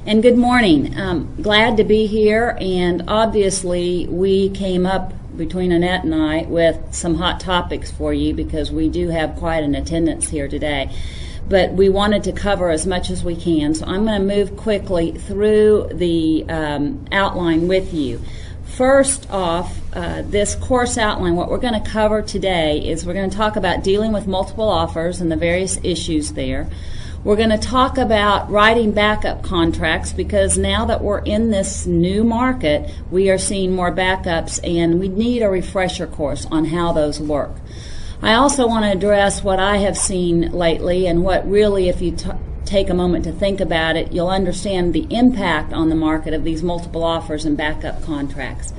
And good morning. Glad to be here, and obviously we came up between Annette and I with some hot topics for you because we do have quite an attendance here today. But we wanted to cover as much as we can, so I'm going to move quickly through the outline with you. First off, this course outline, what we're going to cover today is we're going to talk about dealing with multiple offers and the various issues there. We're going to talk about writing backup contracts because now that we're in this new market, we are seeing more backups and we need a refresher course on how those work. I also want to address what I have seen lately and what really, if you take a moment to think about it, you'll understand the impact on the market of these multiple offers and backup contracts.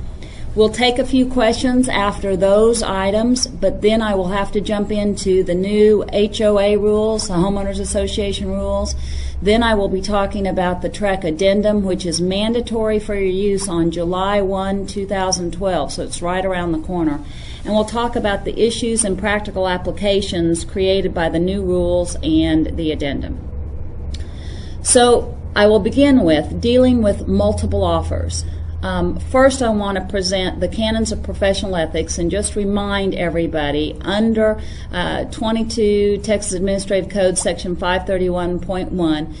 We'll take a few questions after those items, but then I will have to jump into the new HOA rules, the Homeowners Association rules. Then I will be talking about the TREC Addendum, which is mandatory for your use on July 1, 2012, so it's right around the corner. And we'll talk about the issues and practical applications created by the new rules and the addendum. So I will begin with dealing with multiple offers. First, I want to present the canons of professional ethics and just remind everybody under 22 Texas Administrative Code Section 531.1,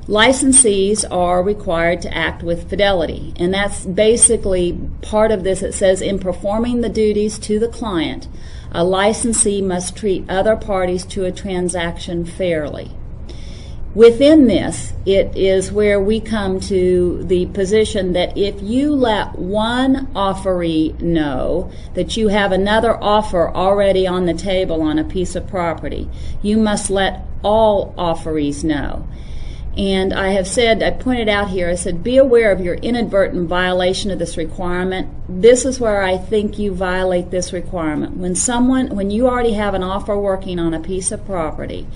licensees are required to act with fidelity, and that's basically part of this. It says, in performing the duties to the client, a licensee must treat other parties to a transaction fairly. Within this, it is where we come to the position that if you let one offeree know that you have another offer already on the table on a piece of property, you must let all offerees know. And I have said, I pointed out here, I said, be aware of your inadvertent violation of this requirement. This is where I think you violate this requirement. When you already have an offer working on a piece of property,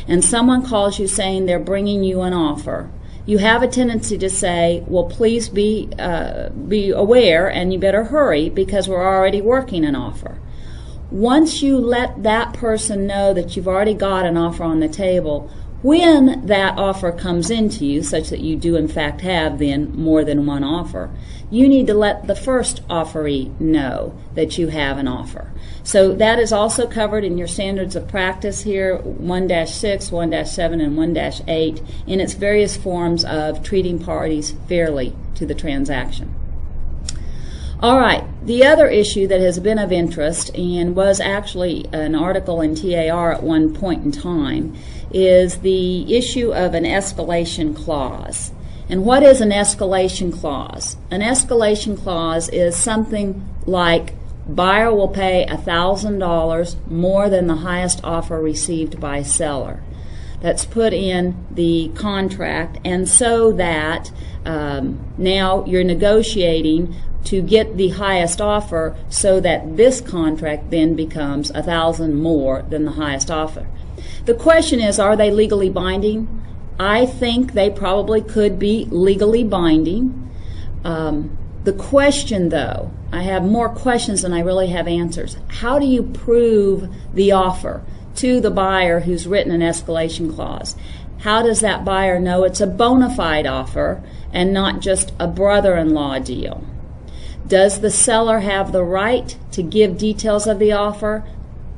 and someone calls you saying they're bringing you an offer, you have a tendency to say, well, please be aware and you better hurry because we're already working an offer. Once you let that person know that you've already got an offer on the table, when that offer comes into you, such that you do in fact have then more than one offer, you need to let the first offeree know that you have an offer. So that is also covered in your standards of practice here, 1-6, 1-7, and 1-8, in its various forms of treating parties fairly to the transaction. All right, the other issue that has been of interest and was actually an article in TAR at one point in time is the issue of an escalation clause. And what is an escalation clause? An escalation clause is something like buyer will pay $1,000 more than the highest offer received by seller. That's put in the contract, and so that now you're negotiating to get the highest offer so that this contract then becomes $1,000 more than the highest offer. The question is, are they legally binding? I think they probably could be legally binding. The question, though, I have more questions than I really have answers. How do you prove the offer to the buyer who's written an escalation clause? How does that buyer know it's a bona fide offer and not just a brother-in-law deal? Does the seller have the right to give details of the offer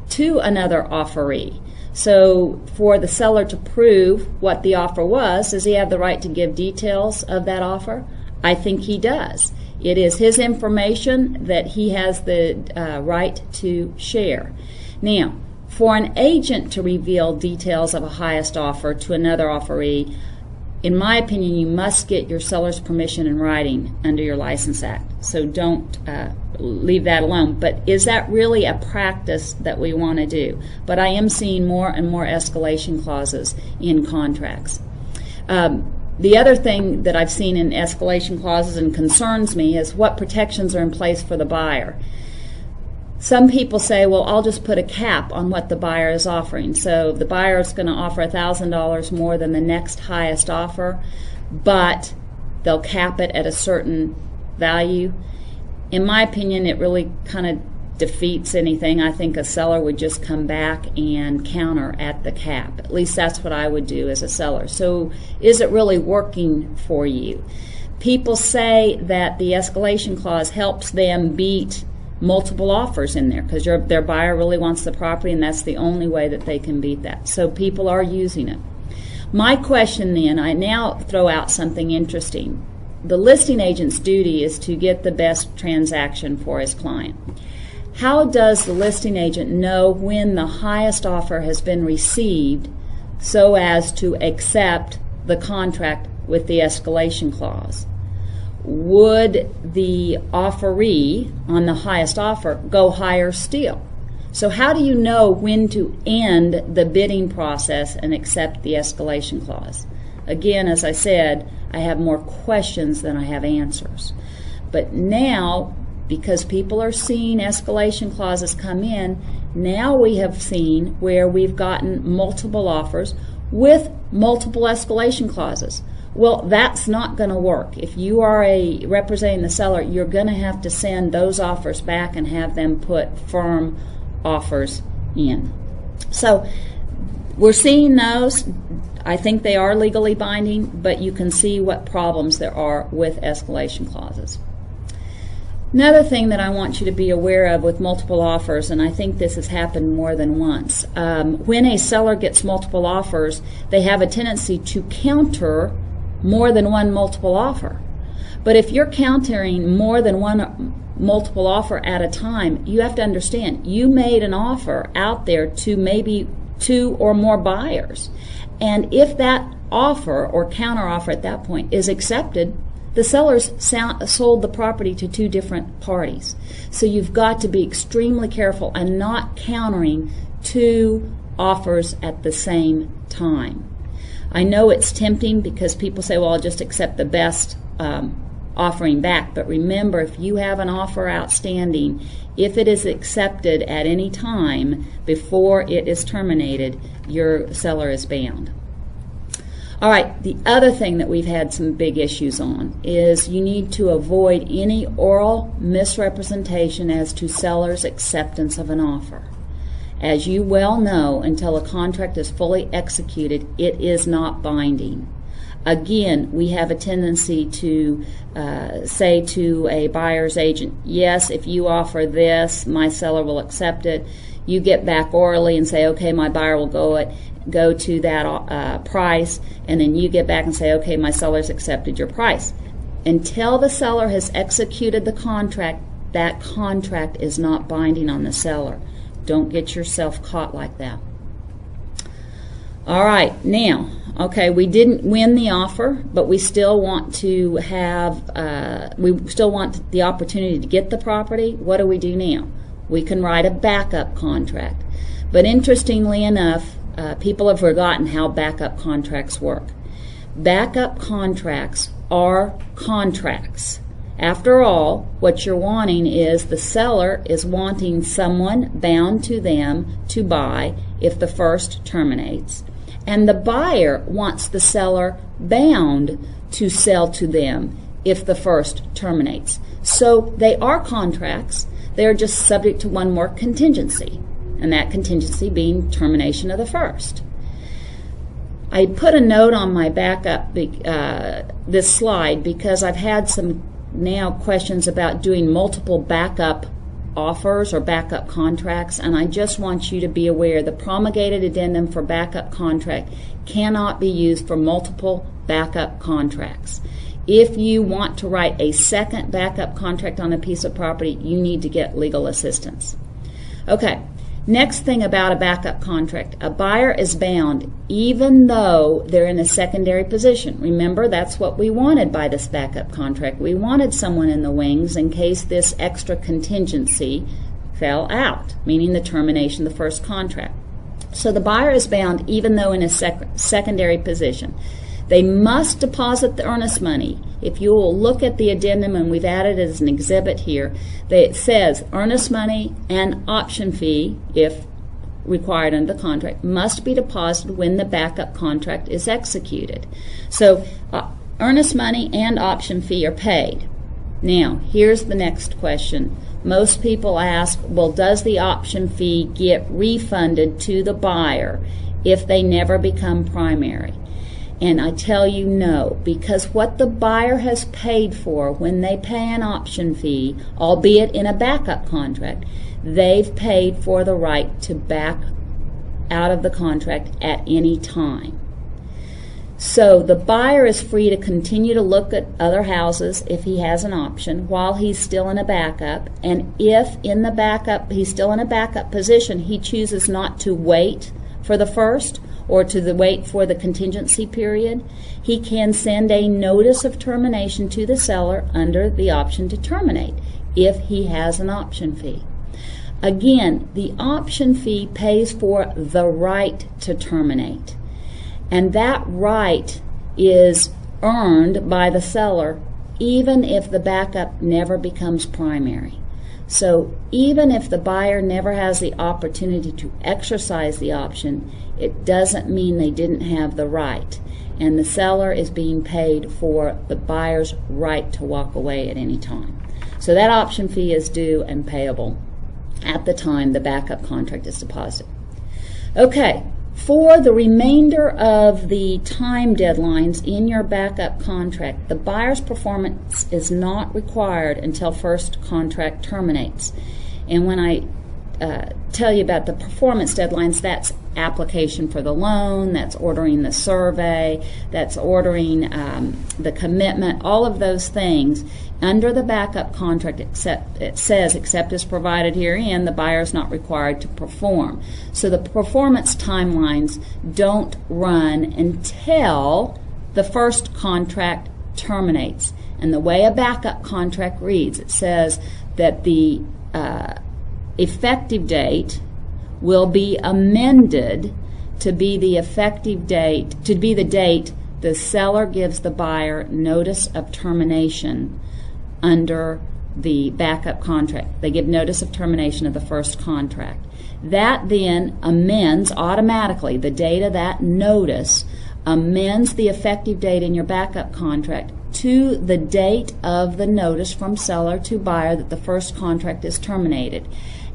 to another offeree? So for the seller to prove what the offer was, does he have the right to give details of that offer? I think he does. It is his information that he has the right to share. Now, for an agent to reveal details of a highest offer to another offeree, in my opinion, you must get your seller's permission in writing under your License Act. So don't leave that alone. But is that really a practice that we want to do? But I am seeing more and more escalation clauses in contracts. The other thing that I've seen in escalation clauses and concerns me is what protections are in place for the buyer. Some people say, well, I'll just put a cap on what the buyer is offering. So the buyer is going to offer $1,000 more than the next highest offer, but they'll cap it at a certain value. In my opinion, it really kind of defeats anything. I think a seller would just come back and counter at the cap. At least that's what I would do as a seller. So is it really working for you? People say that the escalation clause helps them beat multiple offers in there because their buyer really wants the property, and that's the only way that they can beat that. So people are using it. My question then, I now throw out something interesting. The listing agent's duty is to get the best transaction for his client. How does the listing agent know when the highest offer has been received so as to accept the contract with the escalation clause? Would the offeree on the highest offer go higher still? So how do you know when to end the bidding process and accept the escalation clause? Again, as I said, I have more questions than I have answers. But now, because people are seeing escalation clauses come in, now we have seen where we've gotten multiple offers with multiple escalation clauses. Well, that's not going to work. If you are representing the seller, you're going to have to send those offers back and have them put firm offers in. So we're seeing those. I think they are legally binding, but you can see what problems there are with escalation clauses. Another thing that I want you to be aware of with multiple offers, and I think this has happened more than once, when a seller gets multiple offers, they have a tendency to counter more than one multiple offer. But if you're countering more than one multiple offer at a time, you have to understand you made an offer out there to maybe 2 or more buyers. And if that offer or counter offer at that point is accepted, the sellers sold the property to 2 different parties. So you've got to be extremely careful and not countering 2 offers at the same time. I know it's tempting because people say, well, I'll just accept the best offering back. But remember, if you have an offer outstanding, if it is accepted at any time before it is terminated, your seller is bound. All right, the other thing that we've had some big issues on is you need to avoid any oral misrepresentation as to seller's acceptance of an offer. As you well know, until a contract is fully executed, it is not binding. Again, we have a tendency to say to a buyer's agent, yes, if you offer this, my seller will accept it. You get back orally and say, okay, my buyer will go to that price, and then you get back and say, okay, my seller's accepted your price. Until the seller has executed the contract, that contract is not binding on the seller. Don't get yourself caught like that. All right, now, okay, we didn't win the offer, but we still want to have, we still want the opportunity to get the property. What do we do now? We can write a backup contract. But interestingly enough, people have forgotten how backup contracts work. Backup contracts are contracts. After all, what you're wanting is the seller is wanting someone bound to them to buy if the first terminates, and the buyer wants the seller bound to sell to them if the first terminates. So they are contracts. They're just subject to one more contingency, and that contingency being termination of the first. I put a note on my backup, this slide, because I've had some now questions about doing multiple backup offers or backup contracts, and I just want you to be aware the promulgated addendum for backup contract cannot be used for multiple backup contracts. If you want to write a second backup contract on a piece of property, you need to get legal assistance. Okay, next thing about a backup contract. A buyer is bound even though they're in a secondary position. Remember, that's what we wanted by this backup contract. We wanted someone in the wings in case this extra contingency fell out, meaning the termination of the first contract. So the buyer is bound even though in a secondary position. They must deposit the earnest money. If you will look at the addendum, and we've added it as an exhibit here, that it says earnest money and option fee, if required under the contract, must be deposited when the backup contract is executed. So earnest money and option fee are paid. Now, here's the next question. most people ask, well, does the option fee get refunded to the buyer if they never become primary? And I tell you no, because what the buyer has paid for when they pay an option fee, albeit in a backup contract, they've paid for the right to back out of the contract at any time. So the buyer is free to continue to look at other houses if he has an option while he's still in a backup, and if in the backup he's still in a backup position, he chooses not to wait for the first or to wait for the contingency period, he can send a notice of termination to the seller under the option to terminate if he has an option fee. Again, the option fee pays for the right to terminate, and that right is earned by the seller even if the backup never becomes primary. So even if the buyer never has the opportunity to exercise the option, it doesn't mean they didn't have the right, and the seller is being paid for the buyer's right to walk away at any time. So that option fee is due and payable at the time the backup contract is deposited. Okay, for the remainder of the time deadlines in your backup contract, the buyer's performance is not required until first contract terminates. And when I tell you about the performance deadlines, that's application for the loan, that's ordering the survey, that's ordering the commitment, all of those things. Under the backup contract, it says, except as provided herein, the buyer is not required to perform. So the performance timelines don't run until the first contract terminates. And the way a backup contract reads, it says that the effective date will be amended to be the effective date, to be the date the seller gives the buyer notice of termination under the backup contract. They give notice of termination of the first contract. That then amends automatically, the date of that notice amends the effective date in your backup contract to the date of the notice from seller to buyer that the first contract is terminated.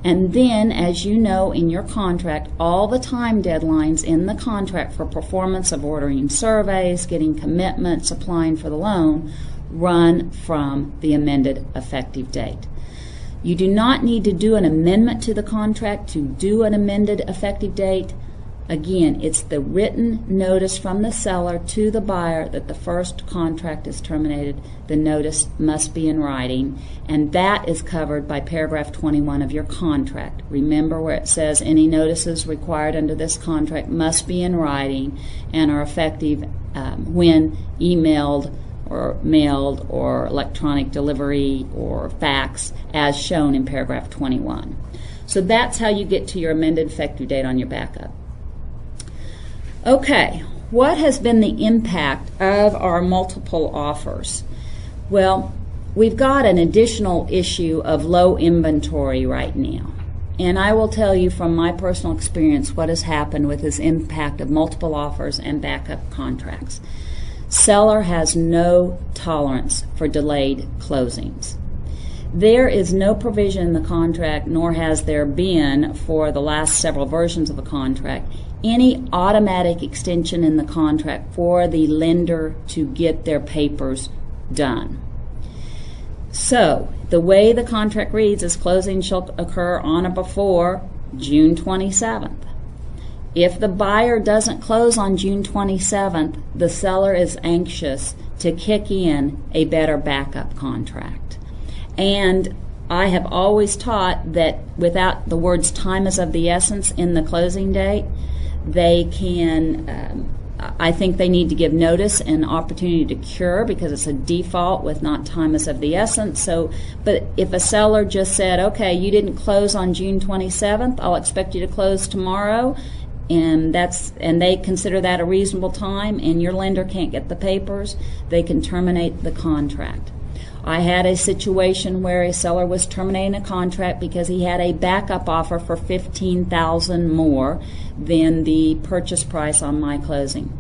And then, as you know in your contract, all the time deadlines in the contract for performance of ordering surveys, getting commitments, applying for the loan, run from the amended effective date. You do not need to do an amendment to the contract to do an amended effective date. Again, it's the written notice from the seller to the buyer that the first contract is terminated. The notice must be in writing, and that is covered by paragraph 21 of your contract. Remember where it says any notices required under this contract must be in writing and are effective when emailed or mailed or electronic delivery or fax as shown in paragraph 21. So that's how you get to your amended effective date on your backup. Okay, what has been the impact of our multiple offers? Well, we've got an additional issue of low inventory right now. And I will tell you from my personal experience what has happened with this impact of multiple offers and backup contracts. Seller has no tolerance for delayed closings. There is no provision in the contract, nor has there been for the last several versions of the contract, any automatic extension in the contract for the lender to get their papers done. So, the way the contract reads is closing shall occur on or before June 27th. If the buyer doesn't close on June 27th, the seller is anxious to kick in a better backup contract. And I have always taught that without the words time is of the essence in the closing date, they can, I think they need to give notice and opportunity to cure because it's a default with not time is of the essence. So, but if a seller just said, okay, you didn't close on June 27th, I'll expect you to close tomorrow, and they consider that a reasonable time, and your lender can't get the papers, they can terminate the contract. I had a situation where a seller was terminating a contract because he had a backup offer for $15,000 more than the purchase price on my closing.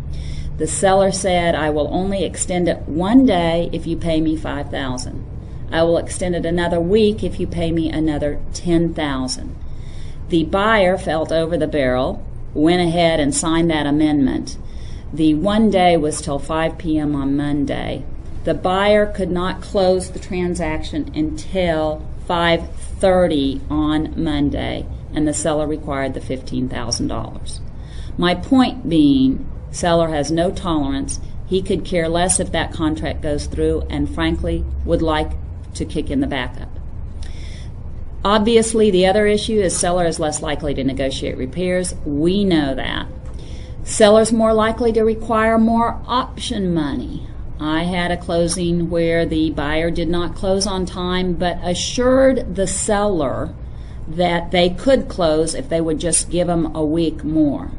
The seller said, I will only extend it one day if you pay me $5,000. I will extend it another week if you pay me another $10,000. The buyer felt over the barrel, went ahead and signed that amendment. The 1 day was till 5 p.m. on Monday. The buyer could not close the transaction until 5:30 on Monday, and the seller required the $15,000. My point being, seller has no tolerance. He could care less if that contract goes through, and frankly would like to kick in the backup. Obviously, the other issue is seller is less likely to negotiate repairs. We know that. Seller's more likely to require more option money. I had a closing where the buyer did not close on time, but assured the seller that they could close if they would just give them a week more.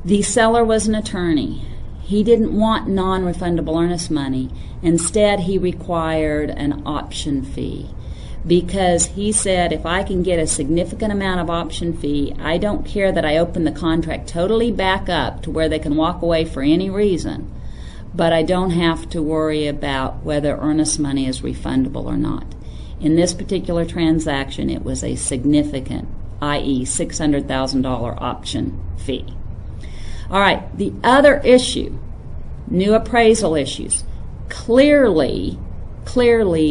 The seller was an attorney. He didn't want non-refundable earnest money. Instead, he required an option fee, because he said, if I can get a significant amount of option fee, I don't care that I open the contract totally back up to where they can walk away for any reason, but I don't have to worry about whether earnest money is refundable or not. In this particular transaction, it was a significant, i.e. $600,000 option fee. All right, the other issue, new appraisal issues. Clearly,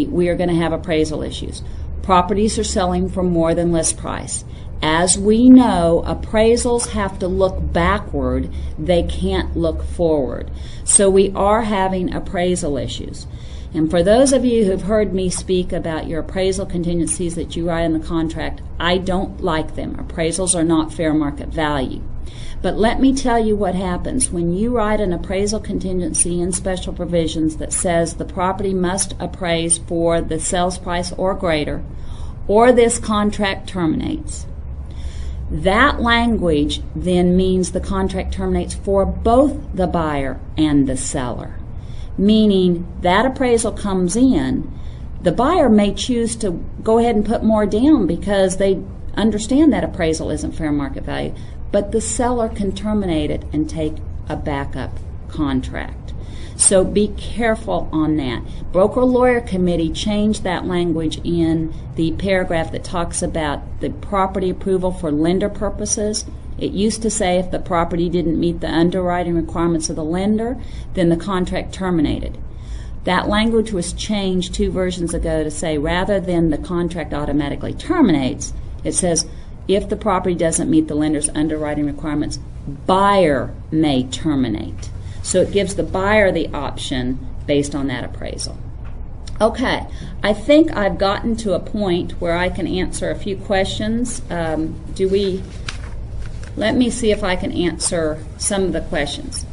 we are going to have appraisal issues. Properties are selling for more than list price. As we know, appraisals have to look backward. They can't look forward. So we are having appraisal issues. And for those of you who've heard me speak about your appraisal contingencies that you write in the contract, I don't like them. Appraisals are not fair market value. But let me tell you what happens when you write an appraisal contingency in special provisions that says the property must appraise for the sales price or greater, or this contract terminates. That language then means the contract terminates for both the buyer and the seller, meaning that appraisal comes in. The buyer may choose to go ahead and put more down because they understand that appraisal isn't fair market value, but the seller can terminate it and take a backup contract. So be careful on that. Broker-lawyer committee changed that language in the paragraph that talks about the property approval for lender purposes. It used to say if the property didn't meet the underwriting requirements of the lender, then the contract terminated. That language was changed 2 versions ago to say rather than the contract automatically terminates, it says if the property doesn't meet the lender's underwriting requirements, buyer may terminate. So it gives the buyer the option based on that appraisal. Okay, I think I've gotten to a point where I can answer a few questions. Let me see if I can answer some of the questions.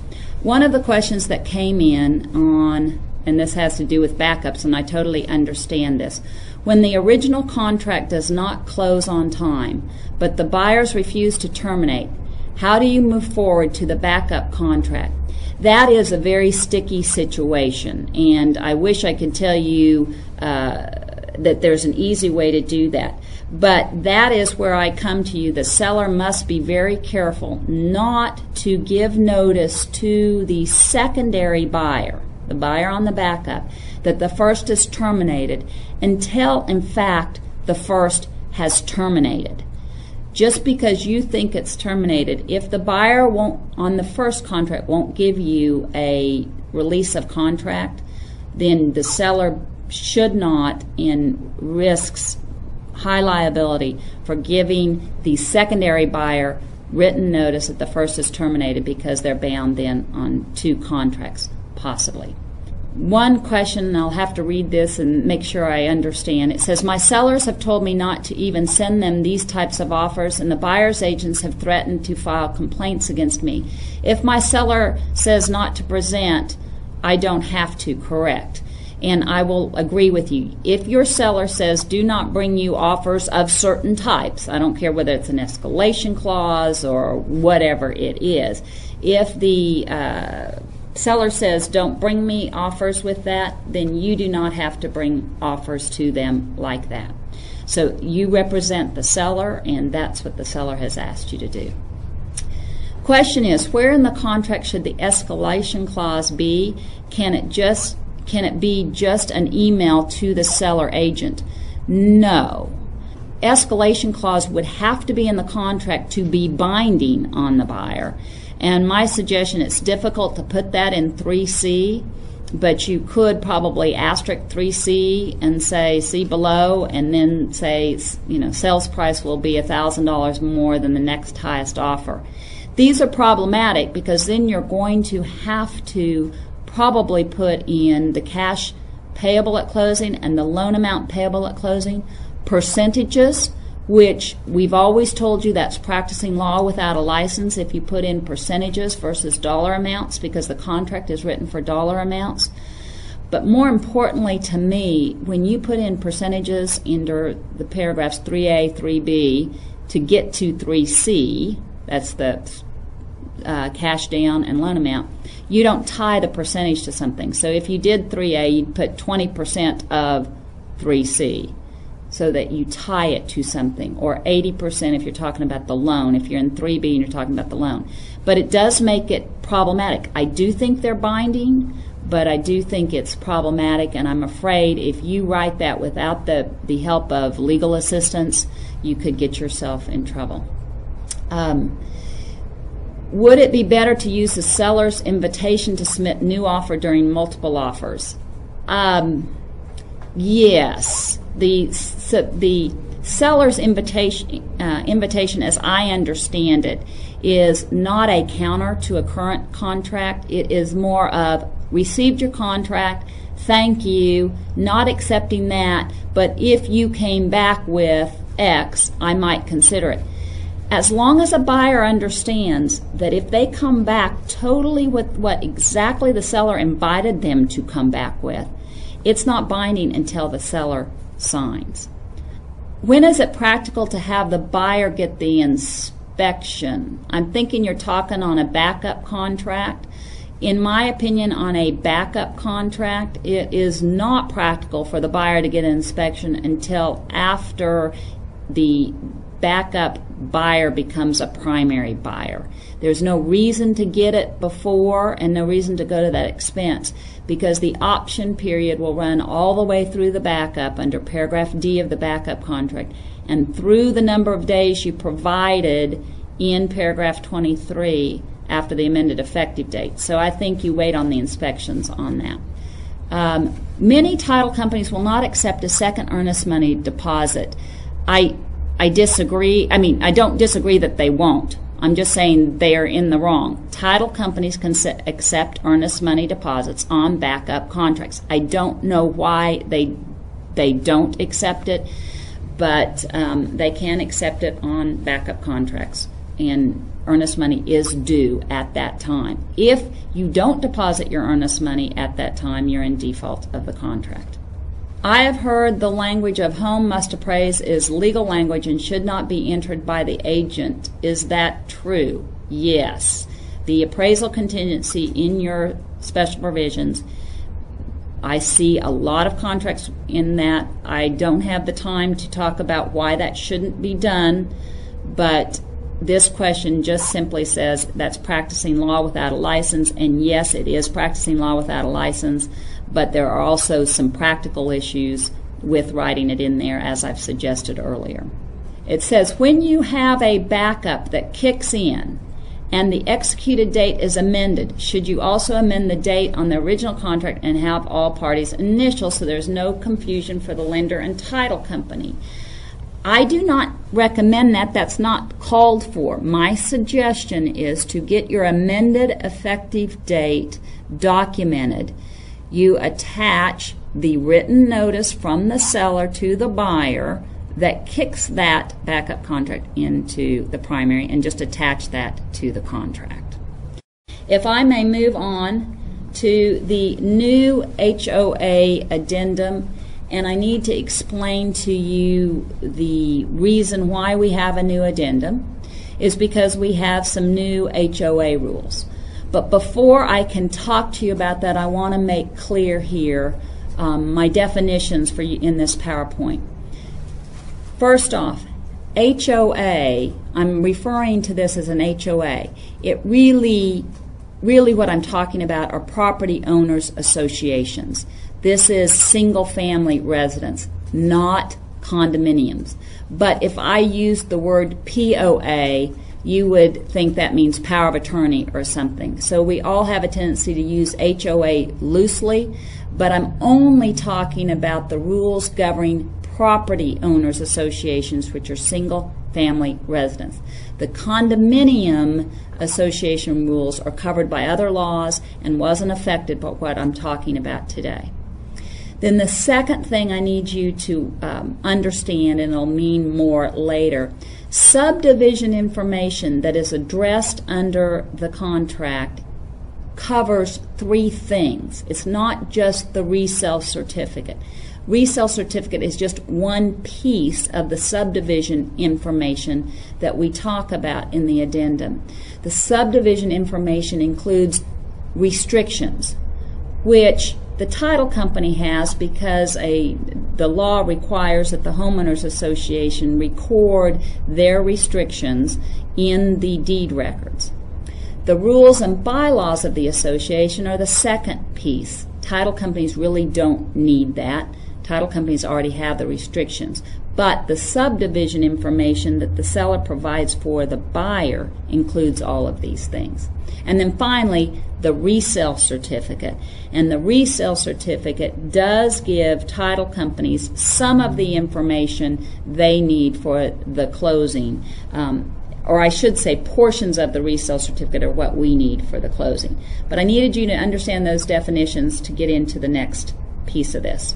One of the questions that came in on, and this has to do with backups, and I totally understand this. When the original contract does not close on time, but the buyers refuse to terminate, how do you move forward to the backup contract? That is a very sticky situation, and I wish I could tell you that there's an easy way to do that. But that is where I come to you. The seller must be very careful not to give notice to the secondary buyer, the buyer on the backup, that the first is terminated until, in fact, the first has terminated. Just because you think it's terminated, if the buyer on the first contract won't give you a release of contract, then the seller should not and risks high liability for giving the secondary buyer written notice that the first is terminated, because they're bound then on 2 contracts, possibly. One question, and I'll have to read this and make sure I understand. It says, my sellers have told me not to even send them these types of offers, and the buyer's agents have threatened to file complaints against me. If my seller says not to present, I don't have to, correct? And I will agree with you. If your seller says do not bring you offers of certain types, I don't care whether it's an escalation clause or whatever it is, if the seller says don't bring me offers with that, then you do not have to bring offers to them like that. So you represent the seller, and that's what the seller has asked you to do. Question is, where in the contract should the escalation clause be? Can it just can it be just an email to the seller agent? No. Escalation clause would have to be in the contract to be binding on the buyer. And my suggestion, it's difficult to put that in 3C, but you could probably asterisk 3C and say see below, and then say, sales price will be $1,000 more than the next highest offer. These are problematic because then you're going to have to probably put in the cash payable at closing and the loan amount payable at closing, percentages, which we've always told you that's practicing law without a license if you put in percentages versus dollar amounts, because the contract is written for dollar amounts. But more importantly to me, when you put in percentages under the paragraphs 3A, 3B to get to 3C, that's the cash down and loan amount, you don't tie the percentage to something. So if you did 3A, you'd put 20% of 3C so that you tie it to something, or 80% if you're talking about the loan, if you're in 3B and you're talking about the loan. But it does make it problematic. I do think they're binding, but I do think it's problematic, and I'm afraid if you write that without the help of legal assistance, you could get yourself in trouble. Would it be better to use the seller's invitation to submit new offer during multiple offers? Yes. The seller's invitation, as I understand it, is not a counter to a current contract. It is more of received your contract, thank you, not accepting that, but if you came back with X, I might consider it. As long as a buyer understands that if they come back totally with what exactly the seller invited them to come back with, it's not binding until the seller signs. When is it practical to have the buyer get the inspection? I'm thinking you're talking on a backup contract. In my opinion, on a backup contract, it is not practical for the buyer to get an inspection until after the backup buyer becomes a primary buyer. There's no reason to get it before and no reason to go to that expense, because the option period will run all the way through the backup under paragraph D of the backup contract and through the number of days you provided in paragraph 23 after the amended effective date. So I think you wait on the inspections on that. Many title companies will not accept a second earnest money deposit. I disagree. I mean, I don't disagree that they won't. I'm just saying they are in the wrong. Title companies can accept earnest money deposits on backup contracts. I don't know why they don't accept it, but they can accept it on backup contracts, and earnest money is due at that time. If you don't deposit your earnest money at that time, you're in default of the contract. I have heard the language of home must appraise is legal language and should not be entered by the agent. Is that true? Yes. The appraisal contingency in your special provisions, I see a lot of contracts in that. I don't have the time to talk about why that shouldn't be done, but this question just simply says that's practicing law without a license, and yes, it is practicing law without a license, but there are also some practical issues with writing it in there, as I've suggested earlier. It says when you have a backup that kicks in and the executed date is amended, should you also amend the date on the original contract and have all parties initial so there's no confusion for the lender and title company? I do not recommend that. That's not called for. My suggestion is to get your amended effective date documented. You attach the written notice from the seller to the buyer that kicks that backup contract into the primary, and just attach that to the contract. If I may move on to the new HOA addendum, and I need to explain to you the reason why we have a new addendum is because we have some new HOA rules. But before I can talk to you about that, I want to make clear here my definitions for you in this PowerPoint. First off, HOA, I'm referring to this as an HOA. It really really what I'm talking about are property owners associations. This is single-family residence, not condominiums. But if I used the word POA, you would think that means power of attorney or something. So we all have a tendency to use HOA loosely, but I'm only talking about the rules governing property owners associations, which are single-family residents. The condominium association rules are covered by other laws and wasn't affected by what I'm talking about today. Then the second thing I need you to understand, and it'll mean more later, subdivision information that is addressed under the contract covers three things. It's not just the resale certificate. Resale certificate is just one piece of the subdivision information that we talk about in the addendum. The subdivision information includes restrictions, which the title company has because the law requires that the homeowners association record their restrictions in the deed records. The rules and bylaws of the association are the second piece. Title companies really don't need that. Title companies already have the restrictions. But the subdivision information that the seller provides for the buyer includes all of these things. And then finally, the resale certificate. And the resale certificate does give title companies some of the information they need for the closing. Or I should say portions of the resale certificate are what we need for the closing. But I needed you to understand those definitions to get into the next piece of this.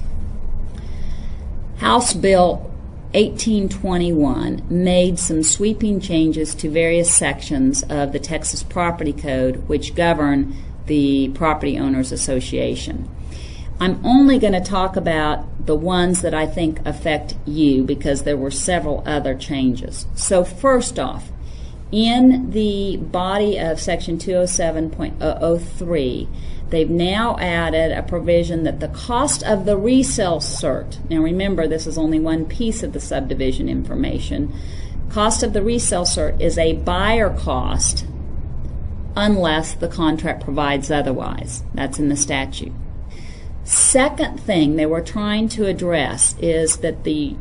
House Bill 1821 made some sweeping changes to various sections of the Texas Property Code which govern the Property Owners Association. I'm only going to talk about the ones that I think affect you because there were several other changes. So first off, in the body of Section 207.003, they've now added a provision that the cost of the resale cert, now remember this is only one piece of the subdivision information, cost of the resale cert is a buyer cost unless the contract provides otherwise. That's in the statute. Second thing they were trying to address is that the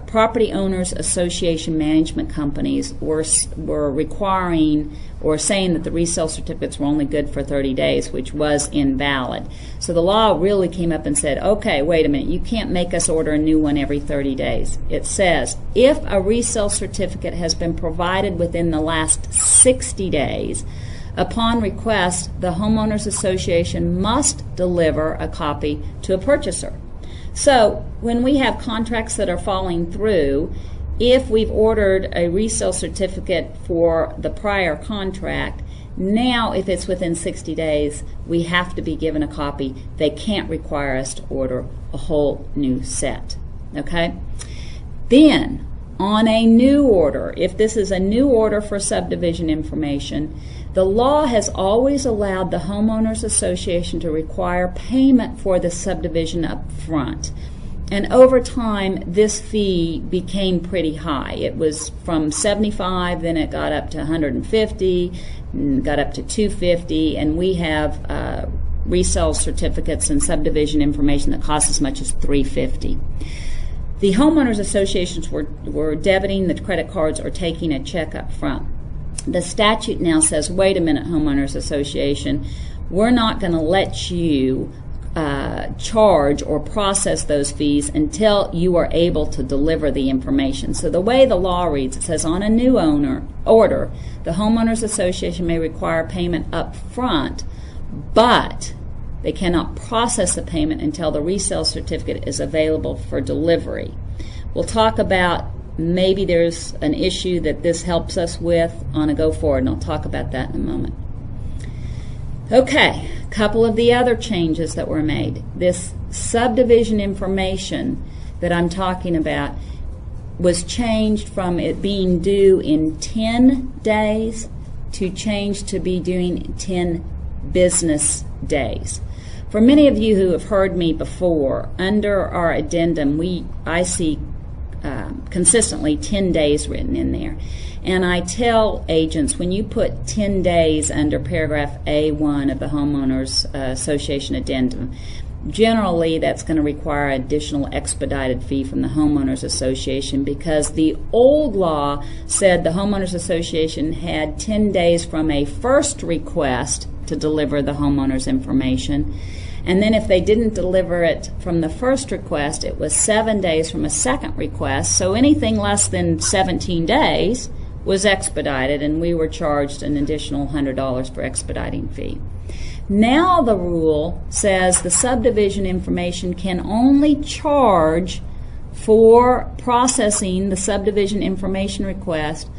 Property Owners Association management companies were requiring or saying that the resale certificates were only good for 30 days, which was invalid. So the law really came up and said, okay, wait a minute, you can't make us order a new one every 30 days. It says, if a resale certificate has been provided within the last 60 days, upon request, the Homeowners Association must deliver a copy to a purchaser. So when we have contracts that are falling through, if we've ordered a resale certificate for the prior contract, now if it's within 60 days, we have to be given a copy. They can't require us to order a whole new set. Okay? Then, on a new order, if this is a new order for subdivision information, the law has always allowed the Homeowners Association to require payment for the subdivision up front. And over time, this fee became pretty high. It was from $75, then it got up to $150, got up to $250, and we have resale certificates and subdivision information that cost as much as $350. The homeowners associations were debiting the credit cards or taking a check up front. The statute now says, wait a minute, homeowners association, we're not going to let you charge or process those fees until you are able to deliver the information. So the way the law reads, it says on a new order, the homeowners association may require payment up front, but they cannot process the payment until the resale certificate is available for delivery. We'll talk about maybe there's an issue that this helps us with on a go forward, and I'll talk about that in a moment. Okay, a couple of the other changes that were made. This subdivision information that I'm talking about was changed from it being due in 10 days to change to be doing 10 business days. For many of you who have heard me before, under our addendum, I see consistently 10 days written in there. And I tell agents, when you put 10 days under paragraph A1 of the Homeowners Association Addendum, generally that's going to require an additional expedited fee from the Homeowners Association, because the old law said the Homeowners Association had 10 days from a first request to deliver the homeowner's information. And then if they didn't deliver it from the first request, it was 7 days from a second request. So anything less than 17 days was expedited, and we were charged an additional $100 for expediting fee. Now the rule says the subdivision information can only charge for processing the subdivision information request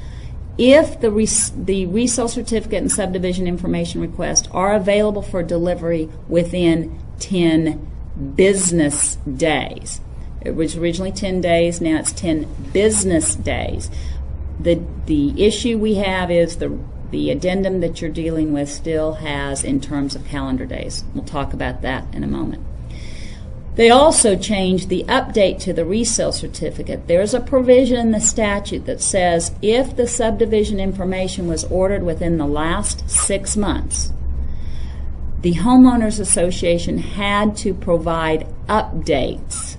if the resale certificate and subdivision information request are available for delivery within 10 business days. It was originally 10 days, now it's 10 business days. The issue we have is the addendum that you're dealing with still has in terms of calendar days. We'll talk about that in a moment. They also changed the update to the resale certificate. There's a provision in the statute that says if the subdivision information was ordered within the last 6 months, the Homeowners Association had to provide updates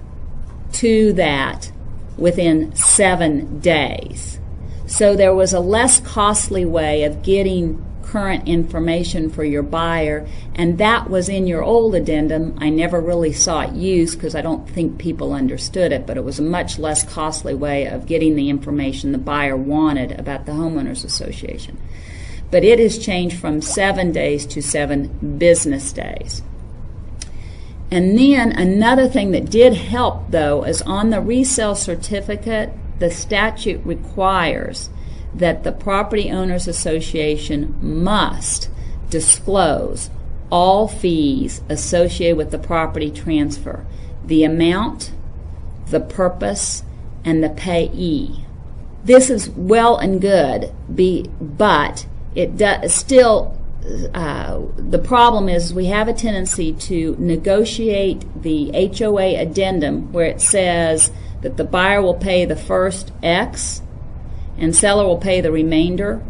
to that within 7 days. So there was a less costly way of getting current information for your buyer, and that was in your old addendum. I never really saw it used because I don't think people understood it, but it was a much less costly way of getting the information the buyer wanted about the Homeowners Association. But it has changed from 7 days to 7 business days. And then another thing that did help, though, is on the resale certificate, the statute requires that the Property Owners Association must disclose all fees associated with the property transfer, the amount, the purpose, and the payee. This is well and good, but it does still. The problem is we have a tendency to negotiate the HOA addendum where it says that the buyer will pay the first X and seller will pay the remainder.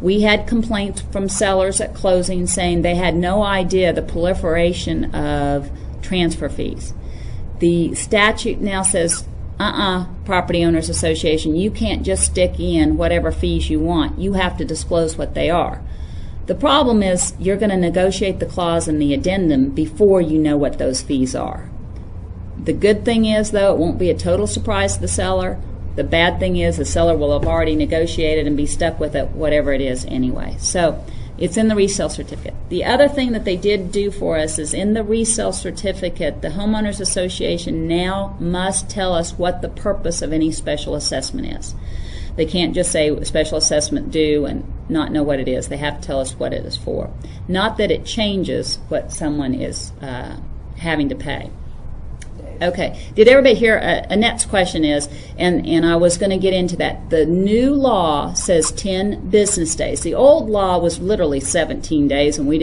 We had complaints from sellers at closing saying they had no idea the proliferation of transfer fees. The statute now says, Property Owners Association, you can't just stick in whatever fees you want. You have to disclose what they are. The problem is you're going to negotiate the clause in the addendum before you know what those fees are. The good thing is, though, it won't be a total surprise to the seller. The bad thing is the seller will have already negotiated and be stuck with it, whatever it is anyway. So it's in the resale certificate. The other thing that they did do for us is in the resale certificate, the Homeowners Association now must tell us what the purpose of any special assessment is. They can't just say special assessment due and not know what it is. They have to tell us what it is for. Not that it changes what someone is having to pay. Okay, did everybody hear? Annette's question is, and I was going to get into that. The new law says 10 business days. The old law was literally 17 days, and we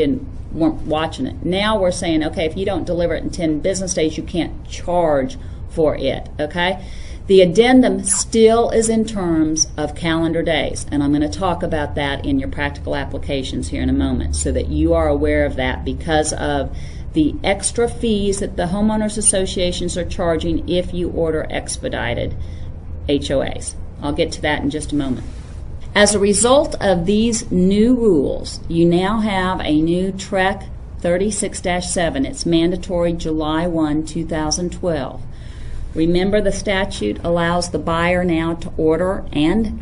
weren't watching it. Now we're saying, okay, if you don't deliver it in 10 business days, you can't charge for it, okay? The addendum still is in terms of calendar days, and I'm going to talk about that in your practical applications here in a moment so that you are aware of that because of the extra fees that the homeowners associations are charging if you order expedited HOAs. I'll get to that in just a moment. As a result of these new rules, you now have a new TREC 36-7. It's mandatory July 1, 2012. Remember, the statute allows the buyer now to order and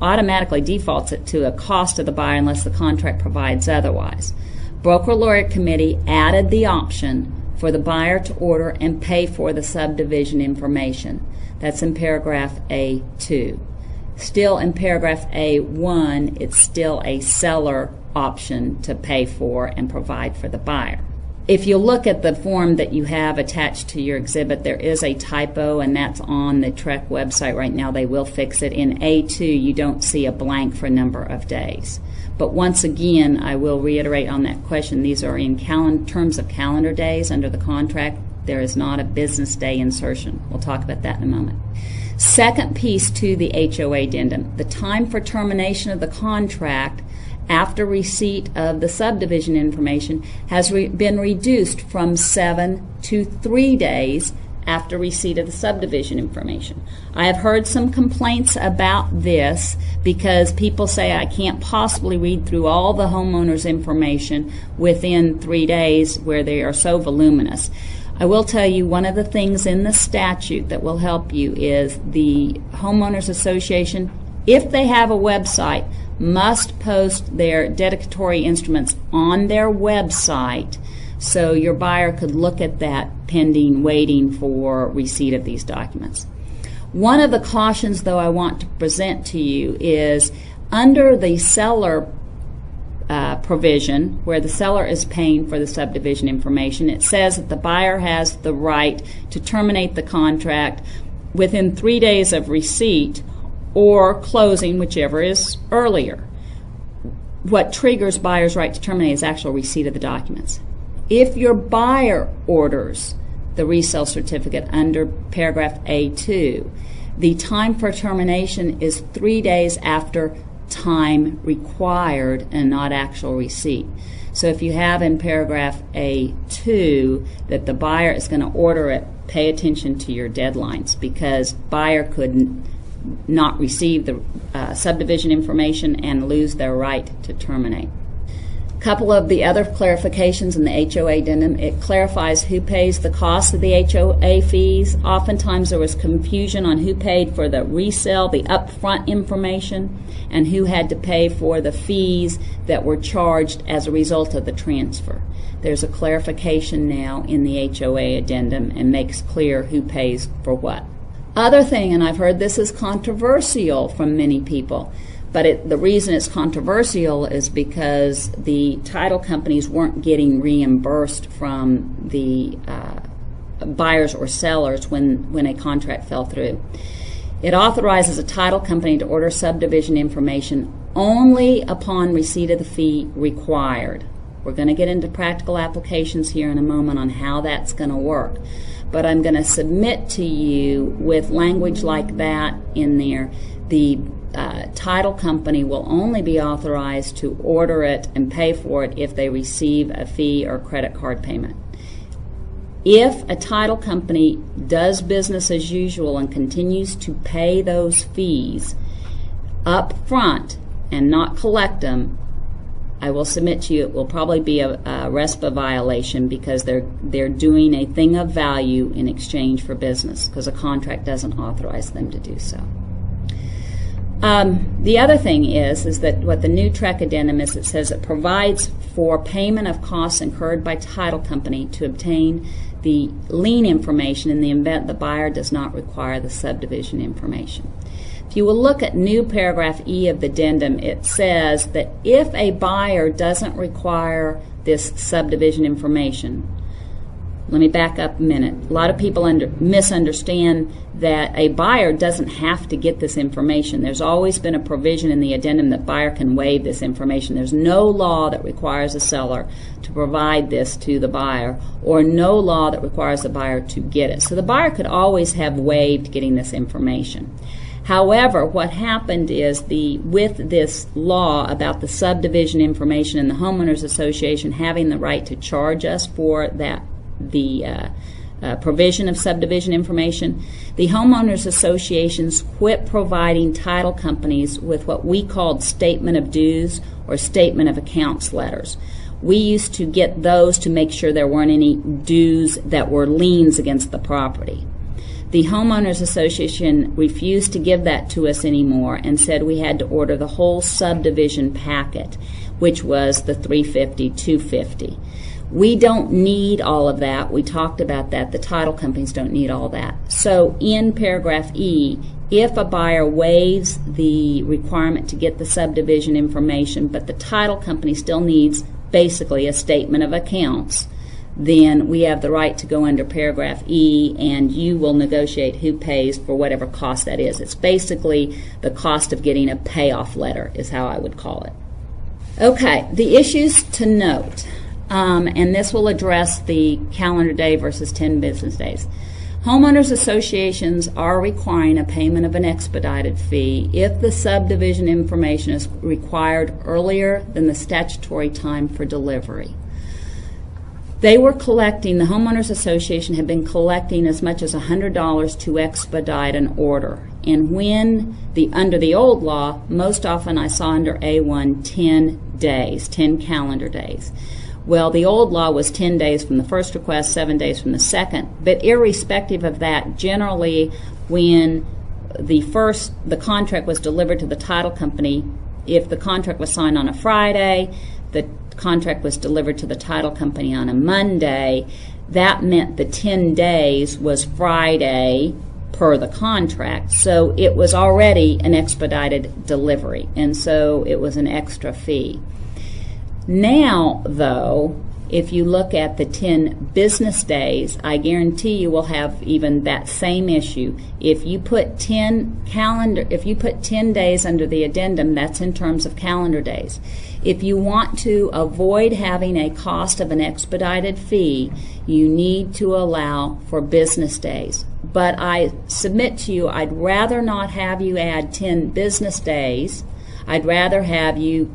automatically defaults it to a cost of the buyer unless the contract provides otherwise. Broker Laureate Committee added the option for the buyer to order and pay for the subdivision information. That's in paragraph A2. Still in paragraph A1, it's still a seller option to pay for and provide for the buyer. If you look at the form that you have attached to your exhibit, there is a typo, and that's on the TREC website right now. They will fix it. In A2, you don't see a blank for number of days. But once again, I will reiterate on that question. These are in terms of calendar days under the contract. There is not a business day insertion. We'll talk about that in a moment. Second piece to the HOA addendum, the time for termination of the contract after receipt of the subdivision information has been reduced from 7 to 3 days after receipt of the subdivision information. I have heard some complaints about this because people say I can't possibly read through all the homeowner's information within 3 days where they are so voluminous. I will tell you one of the things in the statute that will help you is the homeowners association, if they have a website, must post their dedicatory instruments on their website so your buyer could look at that pending waiting for receipt of these documents. One of the cautions, though, I want to present to you is under the seller provision, where the seller is paying for the subdivision information, it says that the buyer has the right to terminate the contract within 3 days of receipt or closing, whichever is earlier. What triggers buyer's right to terminate is actual receipt of the documents. If your buyer orders the resale certificate under paragraph A2, the time for termination is 3 days after time required and not actual receipt. So if you have in paragraph A2 that the buyer is going to order it, pay attention to your deadlines, because buyer could not receive the subdivision information and lose their right to terminate. A couple of the other clarifications in the HOA addendum, it clarifies who pays the cost of the HOA fees. Oftentimes there was confusion on who paid for the resale, the upfront information, and who had to pay for the fees that were charged as a result of the transfer. There's a clarification now in the HOA addendum and makes clear who pays for what. Other thing, and I've heard this is controversial from many people, but the reason it's controversial is because the title companies weren't getting reimbursed from the buyers or sellers when a contract fell through. It authorizes a title company to order subdivision information only upon receipt of the fee required. We're going to get into practical applications here in a moment on how that's going to work. But I'm going to submit to you with language like that in there, the title company will only be authorized to order it and pay for it if they receive a fee or credit card payment. If a title company does business as usual and continues to pay those fees up front and not collect them, I will submit to you it will probably be a RESPA violation because they're doing a thing of value in exchange for business because a contract doesn't authorize them to do so. The other thing is that what the new TREC addendum is, it says it provides for payment of costs incurred by title company to obtain the lien information in the event the buyer does not require the subdivision information. If you will look at new paragraph E of the addendum, it says that if a buyer doesn't require this subdivision information, let me back up a minute. A lot of people misunderstand that a buyer doesn't have to get this information. There's always been a provision in the addendum that buyer can waive this information. There's no law that requires a seller to provide this to the buyer, or no law that requires the buyer to get it. So the buyer could always have waived getting this information. However, what happened is with this law about the subdivision information and the homeowners association having the right to charge us for that, the provision of subdivision information, the homeowners associations quit providing title companies with what we called statement of dues or statement of accounts letters. We used to get those to make sure there weren't any dues that were liens against the property. The homeowners association refused to give that to us anymore and said we had to order the whole subdivision packet, which was the 350, 250. We don't need all of that. We talked about that. The title companies don't need all that. So in paragraph E, if a buyer waives the requirement to get the subdivision information, but the title company still needs basically a statement of accounts, then we have the right to go under paragraph E, and you will negotiate who pays for whatever cost that is. It's basically the cost of getting a payoff letter is how I would call it. Okay, the issues to note. And this will address the calendar day versus 10 business days. Homeowners associations are requiring a payment of an expedited fee if the subdivision information is required earlier than the statutory time for delivery. They were collecting, the Homeowners Association had been collecting as much as $100 to expedite an order. And when under the old law, most often I saw under A1 10 days, 10 calendar days. Well, the old law was 10 days from the first request, 7 days from the second. But irrespective of that, generally when the contract was delivered to the title company, if the contract was signed on a Friday, the contract was delivered to the title company on a Monday, that meant the 10 days was Friday per the contract. So it was already an expedited delivery, and so it was an extra fee. Now, though, if you look at the 10 business days, I guarantee you will have even that same issue. If you put 10 days under the addendum, that's in terms of calendar days. If you want to avoid having a cost of an expedited fee, you need to allow for business days. But I submit to you, I'd rather not have you add 10 business days. I'd rather have you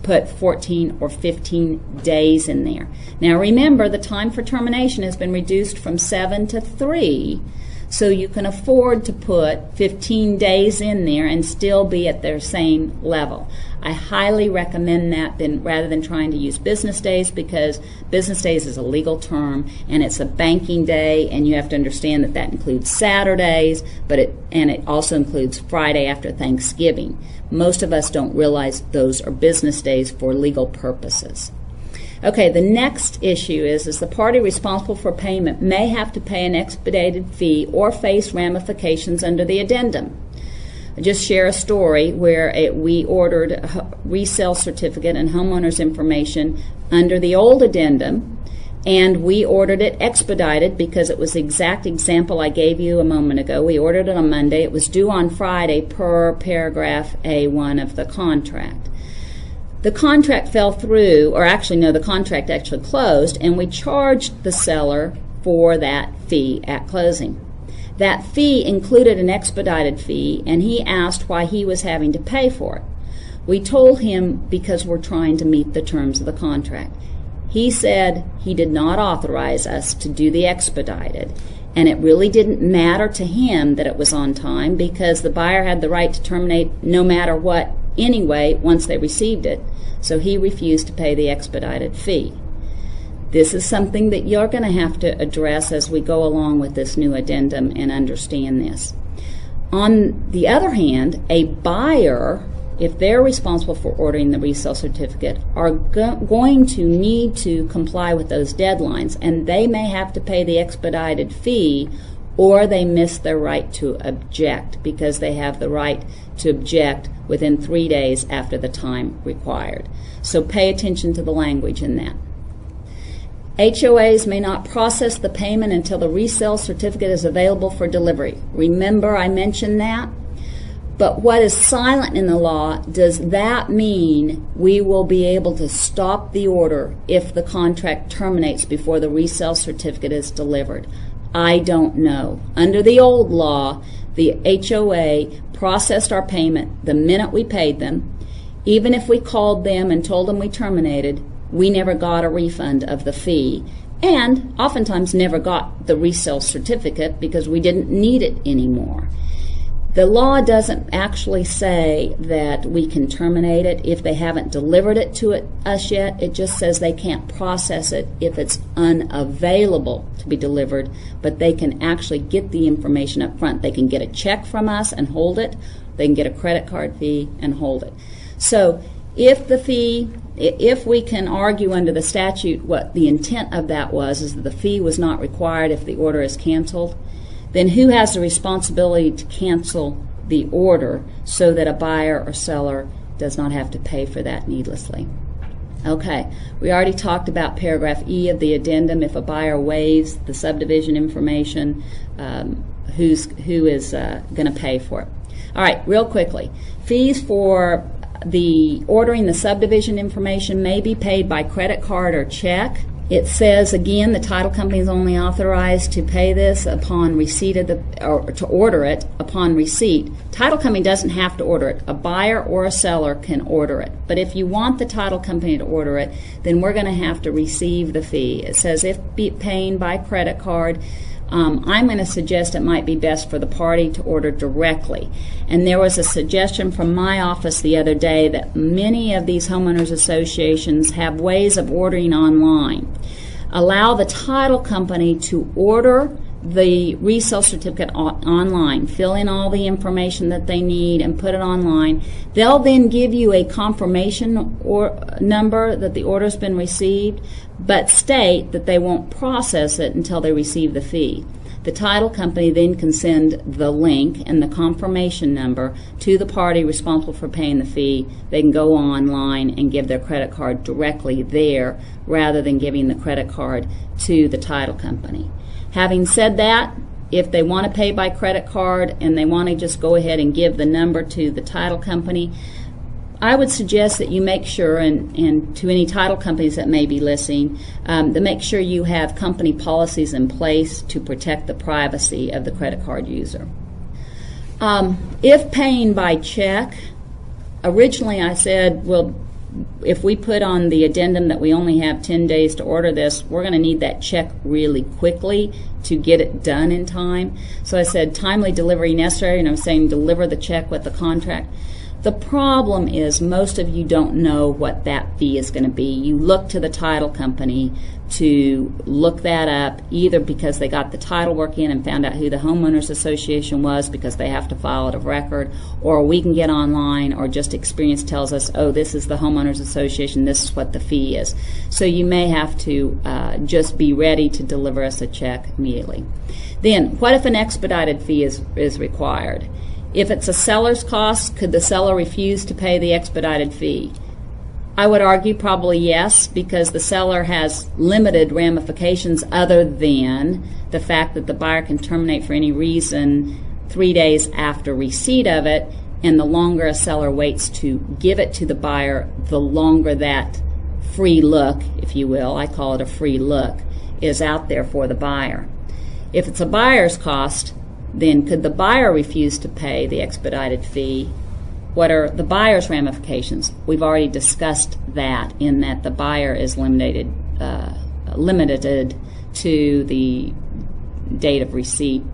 put 14 or 15 days in there. Now remember, the time for termination has been reduced from 7 to 3, so you can afford to put 15 days in there and still be at their same level. I highly recommend that rather than trying to use business days, because business days is a legal term and it's a banking day, and you have to understand that that includes Saturdays, and it also includes Friday after Thanksgiving. Most of us don't realize those are business days for legal purposes. Okay, the next issue is the party responsible for payment may have to pay an expedited fee or face ramifications under the addendum. I'll just share a story where we ordered a resale certificate and homeowners information under the old addendum, and we ordered it expedited because it was the exact example I gave you a moment ago. We ordered it on Monday. It was due on Friday per paragraph A1 of the contract. The contract fell through, or actually no, the contract actually closed, and we charged the seller for that fee at closing. That fee included an expedited fee, and he asked why he was having to pay for it. We told him because we're trying to meet the terms of the contract. He said he did not authorize us to do the expedited, and it really didn't matter to him that it was on time because the buyer had the right to terminate no matter what anyway once they received it, so he refused to pay the expedited fee. This is something that you're going to have to address as we go along with this new addendum and understand this. On the other hand, a buyer, if they're responsible for ordering the resale certificate, are going to need to comply with those deadlines, and they may have to pay the expedited fee, or they miss their right to object because they have the right to object within 3 days after the time required. So pay attention to the language in that. HOAs may not process the payment until the resale certificate is available for delivery. Remember, I mentioned that? But what is silent in the law, does that mean we will be able to stop the order if the contract terminates before the resale certificate is delivered? I don't know. Under the old law, the HOA processed our payment the minute we paid them. Even if we called them and told them we terminated, we never got a refund of the fee, and oftentimes never got the resale certificate because we didn't need it anymore. The law doesn't actually say that we can terminate it if they haven't delivered it to us yet. It just says they can't process it if it's unavailable to be delivered, but they can actually get the information up front. They can get a check from us and hold it. They can get a credit card fee and hold it. So if we can argue under the statute what the intent of that was, is that the fee was not required if the order is canceled, then who has the responsibility to cancel the order so that a buyer or seller does not have to pay for that needlessly? Okay, we already talked about paragraph E of the addendum. If a buyer waives the subdivision information, who is going to pay for it? All right, real quickly. Fees for the ordering the subdivision information may be paid by credit card or check. It says, again, the title company is only authorized to pay this upon receipt of or to order it upon receipt. Title company doesn't have to order it. A buyer or a seller can order it. But if you want the title company to order it, then we're going to have to receive the fee. It says if paying by credit card, I'm going to suggest it might be best for the party to order directly. And there was a suggestion from my office the other day that many of these homeowners associations have ways of ordering online. Allow the title company to order the resale certificate online, fill in all the information that they need and put it online. They'll then give you a confirmation number that the order's been received, but state that they won't process it until they receive the fee. The title company then can send the link and the confirmation number to the party responsible for paying the fee. They can go online and give their credit card directly there rather than giving the credit card to the title company. Having said that, if they want to pay by credit card and they want to just go ahead and give the number to the title company, I would suggest that you make sure, and to any title companies that may be listening, to make sure you have company policies in place to protect the privacy of the credit card user. If paying by check, originally I said, well, if we put on the addendum that we only have 10 days to order this, we're going to need that check really quickly to get it done in time. So I said timely delivery necessary, and I'm saying deliver the check with the contract. The problem is most of you don't know what that fee is going to be. You look to the title company to look that up, either because they got the title work in and found out who the homeowners association was because they have to file it of record, or we can get online, or just experience tells us, oh, this is the homeowners association, this is what the fee is. So you may have to just be ready to deliver us a check immediately. Then, what if an expedited fee is required? If it's a seller's cost, could the seller refuse to pay the expedited fee? I would argue probably yes, because the seller has limited ramifications other than the fact that the buyer can terminate for any reason 3 days after receipt of it, and the longer a seller waits to give it to the buyer, the longer that free look, if you will, I call it a free look, is out there for the buyer. If it's a buyer's cost, then could the buyer refuse to pay the expedited fee? What are the buyer's ramifications? We've already discussed that, in that the buyer is limited to the date of receipt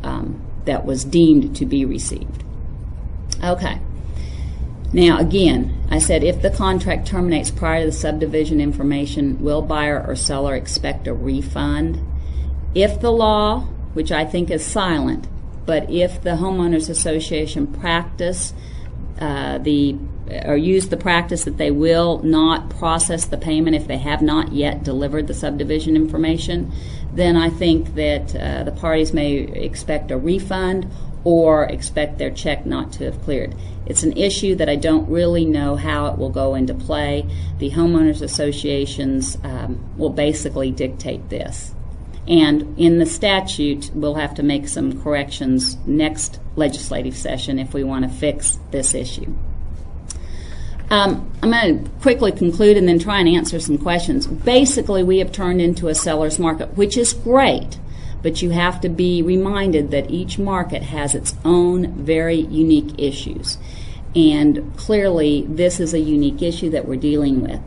that was deemed to be received. Okay. Now again, I said if the contract terminates prior to the subdivision information, will buyer or seller expect a refund? If the law, which I think is silent, but if the homeowners association practice or use the practice that they will not process the payment if they have not yet delivered the subdivision information, then I think that the parties may expect a refund or expect their check not to have cleared. It's an issue that I don't really know how it will go into play. The homeowners associations will basically dictate this. And in the statute, we'll have to make some corrections next legislative session if we want to fix this issue. I'm going to quickly conclude and then try and answer some questions. Basically, we have turned into a seller's market, which is great, but you have to be reminded that each market has its own very unique issues. And clearly, this is a unique issue that we're dealing with.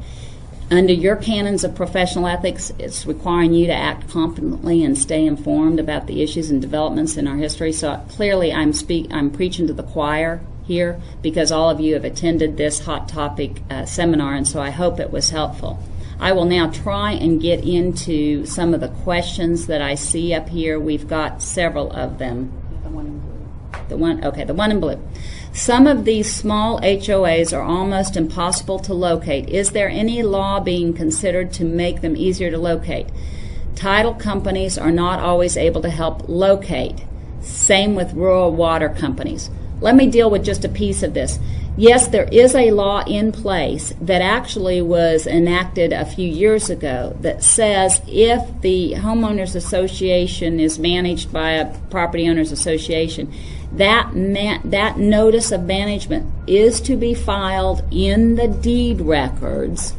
Under your canons of professional ethics, it's requiring you to act competently and stay informed about the issues and developments in our history. So clearly I'm preaching to the choir here, because all of you have attended this hot topic seminar, and so I hope it was helpful. I will now try and get into some of the questions that I see up here. We've got several of them. The one in blue. Some of these small HOAs are almost impossible to locate. Is there any law being considered to make them easier to locate? Title companies are not always able to help locate. Same with rural water companies. Let me deal with just a piece of this. Yes, there is a law in place that actually was enacted a few years ago that says if the homeowners association is managed by a property owners association, that notice of management is to be filed in the deed records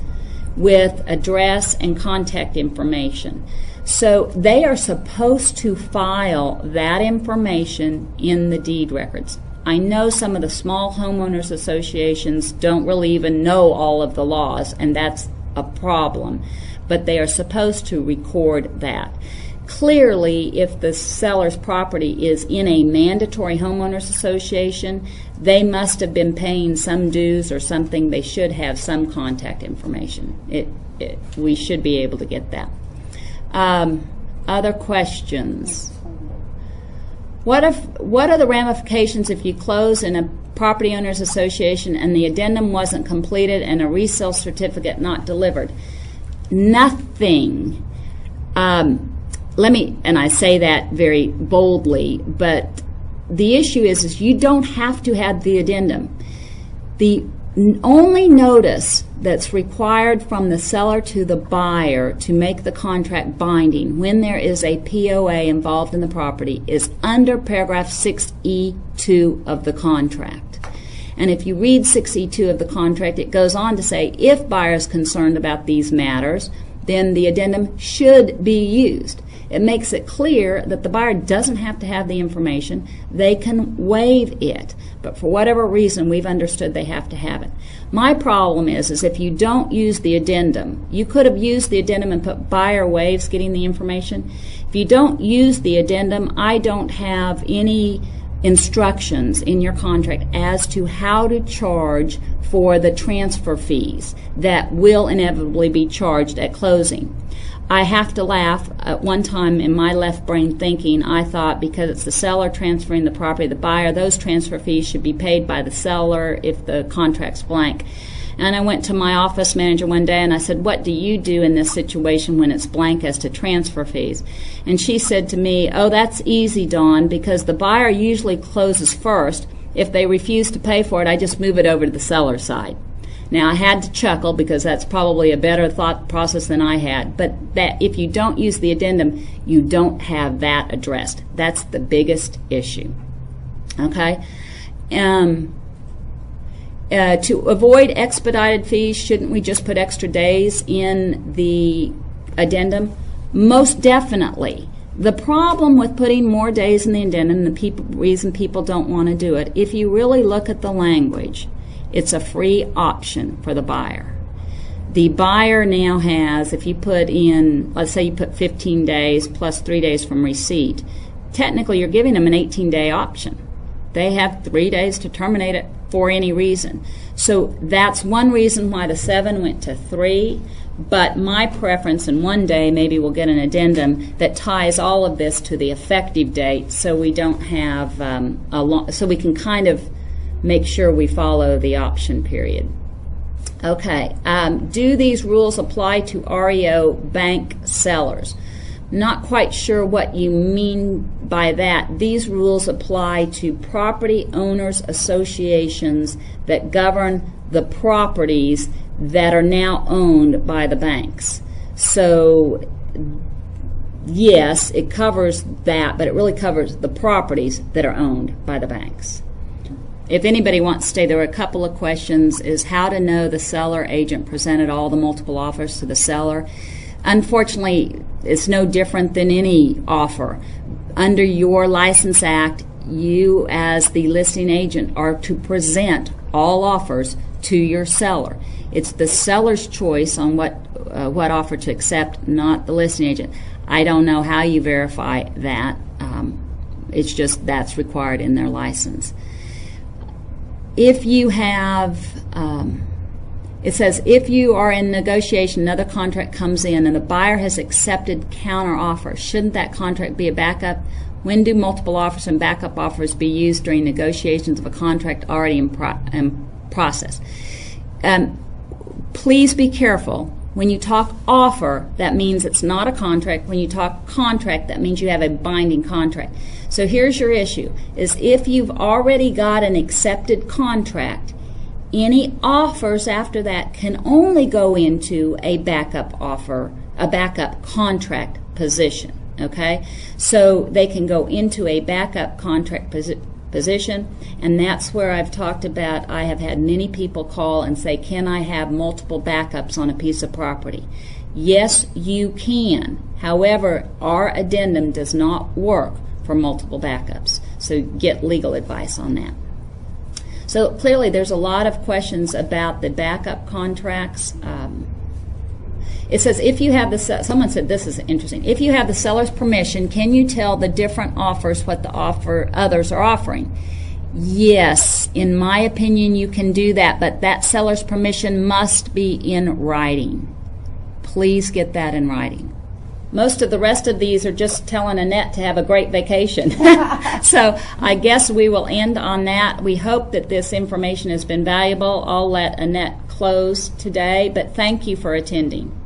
with address and contact information. So they are supposed to file that information in the deed records. I know some of the small homeowners associations don't really even know all of the laws, and that's a problem, but they are supposed to record that. Clearly, if the seller's property is in a mandatory homeowners association, they must have been paying some dues or something. They should have some contact information. We should be able to get that. Other questions? What are the ramifications if you close in a property owners association and the addendum wasn't completed and a resale certificate not delivered? Nothing. And I say that very boldly, but the issue is you don't have to have the addendum. The only notice that's required from the seller to the buyer to make the contract binding when there is a POA involved in the property is under paragraph 6E2 of the contract. And if you read 6E2 of the contract, it goes on to say if buyer is concerned about these matters, then the addendum should be used. It makes it clear that the buyer doesn't have to have the information. They can waive it. But for whatever reason, we've understood they have to have it. My problem is if you don't use the addendum, you could have used the addendum and put buyer waives getting the information. If you don't use the addendum, I don't have any instructions in your contract as to how to charge for the transfer fees that will inevitably be charged at closing. I have to laugh. At one time in my left brain thinking, I thought because it's the seller transferring the property to the buyer, those transfer fees should be paid by the seller if the contract's blank. And I went to my office manager one day and I said, what do you do in this situation when it's blank as to transfer fees? And she said to me, oh, that's easy, Dawn, because the buyer usually closes first. If they refuse to pay for it, I just move it over to the seller's side. Now, I had to chuckle because that's probably a better thought process than I had. But that if you don't use the addendum, you don't have that addressed. That's the biggest issue. Okay? To avoid expedited fees, shouldn't we just put extra days in the addendum? Most definitely. The problem with putting more days in the addendum, the reason people don't want to do it, if you really look at the language, it's a free option for the buyer. The buyer now has, if you put in, let's say you put 15 days plus 3 days from receipt, technically you're giving them an 18-day option. They have 3 days to terminate it for any reason. So that's one reason why the 7 went to 3. But my preference, and one day maybe we'll get an addendum that ties all of this to the effective date, so we don't have so we can kind of make sure we follow the option period. Okay, do these rules apply to REO bank sellers? Not quite sure what you mean by that. These rules apply to property owners associations that govern the properties that are now owned by the banks. So yes, it covers that, but it really covers the properties that are owned by the banks. If anybody wants to stay, there are a couple of questions, is how to know the seller agent presented all the multiple offers to the seller. Unfortunately, it's no different than any offer. Under your License Act, you as the listing agent are to present all offers to your seller. It's the seller's choice on what offer to accept, not the listing agent. I don't know how you verify that. It's just that's required in their license. If you have, it says if you are in negotiation, another contract comes in and the buyer has accepted counter offer, shouldn't that contract be a backup? When do multiple offers and backup offers be used during negotiations of a contract already in process? Please be careful. When you talk offer, that means it's not a contract. When you talk contract, that means you have a binding contract. So here's your issue, is if you've already got an accepted contract, any offers after that can only go into a backup offer, a backup contract position, okay? So they can go into a backup contract position. And that's where I've talked about, I have had many people call and say, can I have multiple backups on a piece of property? Yes, you can. However, our addendum does not work for multiple backups. So get legal advice on that. So clearly there's a lot of questions about the backup contracts. It says if you have the, someone said this is interesting, if you have the seller's permission, can you tell the different offers what the others are offering? Yes, in my opinion you can do that, but that seller's permission must be in writing. Please get that in writing. Most of the rest of these are just telling Annette to have a great vacation. So I guess we will end on that. We hope that this information has been valuable. I'll let Annette close today, but thank you for attending.